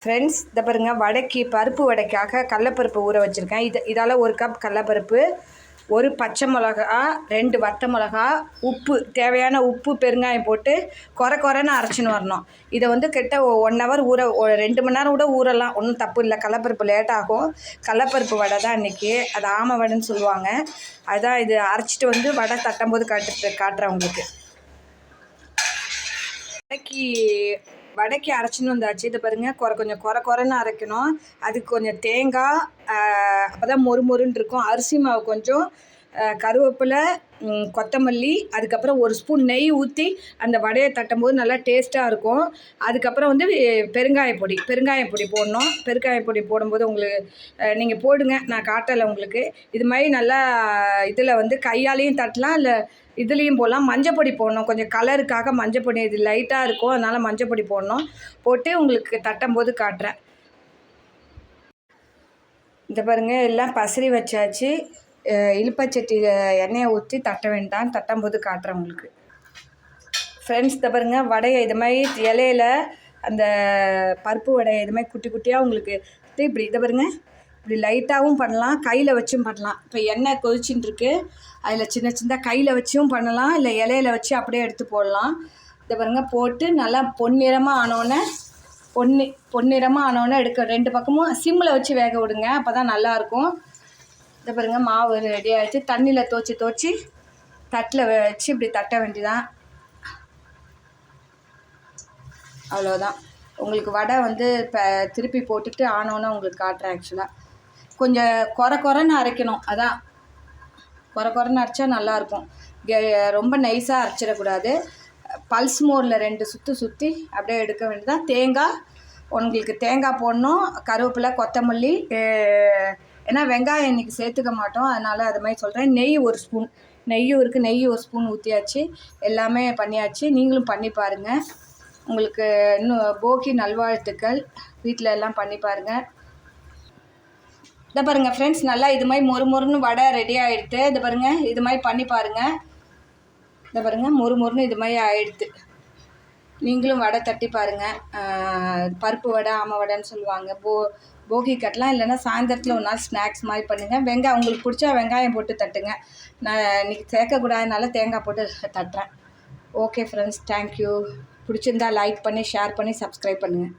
Friends இதை பாருங்கள், வடைக்கு பருப்பு வடைக்காக கடலப்பருப்பு ஊற வச்சுருக்கேன். இதால் 1 கப் கடலப்பருப்பு, 1 பச்சை மிளகா, 2 வத்த மிளகா, உப்பு, தேவையான உப்பு, பெருங்காயம் போட்டு கொரன்னு அரைச்சின்னு வரணும். இதை வந்து கிட்ட 1 ஹவர் 2 மணி நேரம் கூட ஊறலாம், ஒன்றும் தப்பு இல்லை. கடலப்பருப்பு லேட் ஆகும். கடலப்பருப்பு வடை தான் இன்றைக்கி, அது ஆமை வடைன்னு சொல்லுவாங்க. அதுதான் இது அரைச்சிட்டு வந்து வடை தட்டும் போது காட்டுறேன் உங்களுக்கு. வடைக்கு அரைச்சின்னு வந்தாச்சு. இதை பாருங்கள், கொஞ்சம் கொரன்னு அரைக்கணும். அதுக்கு கொஞ்சம் தேங்காய், அப்போ தான் மொறுன்னு இருக்கும். அரிசி மாவு கொஞ்சம், கருவேப்பிலை, கொத்தமல்லி, அதுக்கப்புறம் 1 ஸ்பூன் நெய் ஊற்றி அந்த வடையை தட்டும்போது நல்லா டேஸ்ட்டாக இருக்கும். அதுக்கப்புறம் வந்து பெருங்காய பொடி போடணும். பெருங்காய பொடி போடும்போது உங்களுக்கு நீங்கள் போடுங்க, நான் காட்டலை உங்களுக்கு. இது மாதிரி நல்லா இதில் வந்து கையாலேயும் தட்டலாம், இல்லை இதுலேயும் போடலாம். மஞ்சப்பொடி போடணும், கொஞ்சம் கலருக்காக மஞ்சப்பொடி. இது லைட்டாக இருக்கும், அதனால் மஞ்சப்பொடி போடணும். போட்டு உங்களுக்கு தட்டும் போது காட்டுறேன். இந்த பாருங்கள், எல்லாம் பசரி வச்சாச்சு. இலுப்பச்சட்டியில் எண்ணெயை ஊற்றி தட்ட வேண்டாம், தட்டும் போது காட்டுறேன் உங்களுக்கு. ஃப்ரெண்ட்ஸ் இதை பாருங்கள், வடையை இது மாதிரி இலையில அந்த பருப்பு வடையை இது மாதிரி குட்டி குட்டியாக உங்களுக்கு இப்படி இதை பாருங்கள், இப்படி லைட்டாகவும் பண்ணலாம், கையில் வச்சும் பண்ணலாம். இப்போ எண்ணெய் கொதிச்சுட்டு இருக்கு, அதில் சின்னதாக கையில் வச்சும் பண்ணலாம், இல்லை இலையில வச்சு அப்படியே எடுத்து போடலாம். இதை பாருங்கள், போட்டு நல்லா பொன்னிறமாக ஆனோடனே எடுக்க 2 பக்கமும் சிம்மில் வச்சு வேக விடுங்க, அப்போ தான் நல்லாயிருக்கும். இதை பாருங்கள், மாவு ரெடி ஆகிடுச்சு. தண்ணியில் துவச்சி தட்டில் வச்சு இப்படி தட்ட வேண்டியதான். அவ்வளோதான். உங்களுக்கு வடை வந்து இப்போ திருப்பி போட்டுட்டு ஆனோன்னே உங்களுக்கு காட்டுறேன். ஆக்சுவலாக கொஞ்சம் கொரன்னு அரைக்கணும், அதான் கொரன்னு அரைச்சா நல்லாயிருக்கும். ரொம்ப நைஸாக அரைச்சிடக்கூடாது. பல்ஸ் மோரில் 2 சுற்றி அப்படியே எடுக்க வேண்டியதான். தேங்காய், உங்களுக்கு தேங்காய் போடணும், கருவேப்பிலை, கொத்தமல்லி, ஏன்னா வெங்காயம் இன்றைக்கி சேர்த்துக்க மாட்டோம், அதனால் அது மாதிரி சொல்கிறேன். நெய் 1 ஸ்பூன், நெய்யும் இருக்குது, நெய் 1 ஸ்பூன் ஊற்றியாச்சு. எல்லாமே பண்ணியாச்சு. நீங்களும் பண்ணி பாருங்கள். உங்களுக்கு இன்னும் போகி நல்வாழ்த்துக்கள். வீட்டில் எல்லாம் பண்ணி பாருங்கள். இதை பாருங்கள் ஃப்ரெண்ட்ஸ், நல்லா இது மாதிரி மொறுன்னு வடை ரெடி ஆகிடுது. இதை பாருங்கள், இது மாதிரி பண்ணி பாருங்கள். இதை பாருங்கள், மொறுன்னு இது மாதிரி ஆகிடுது. நீங்களும் வடை தட்டி பாருங்கள். பருப்பு வடை, ஆமை வடைன்னு சொல்லுவாங்க. போகி கட்டலாம், இல்லைன்னா சாயந்தரத்தில் ஒரு நாள் ஸ்நாக்ஸ் மாதிரி பண்ணுங்கள். வெங்காயம் உங்களுக்கு பிடிச்சா வெங்காயம் போட்டு தட்டுங்க. நான் இன்றைக்கி சேர்க்கக்கூடாதனால தேங்காய் போட்டு தட்டுறேன். Okay friends, thank you. பிடிச்சிருந்தா லைக் பண்ணி, ஷேர் பண்ணி, சப்ஸ்கிரைப் பண்ணுங்கள்.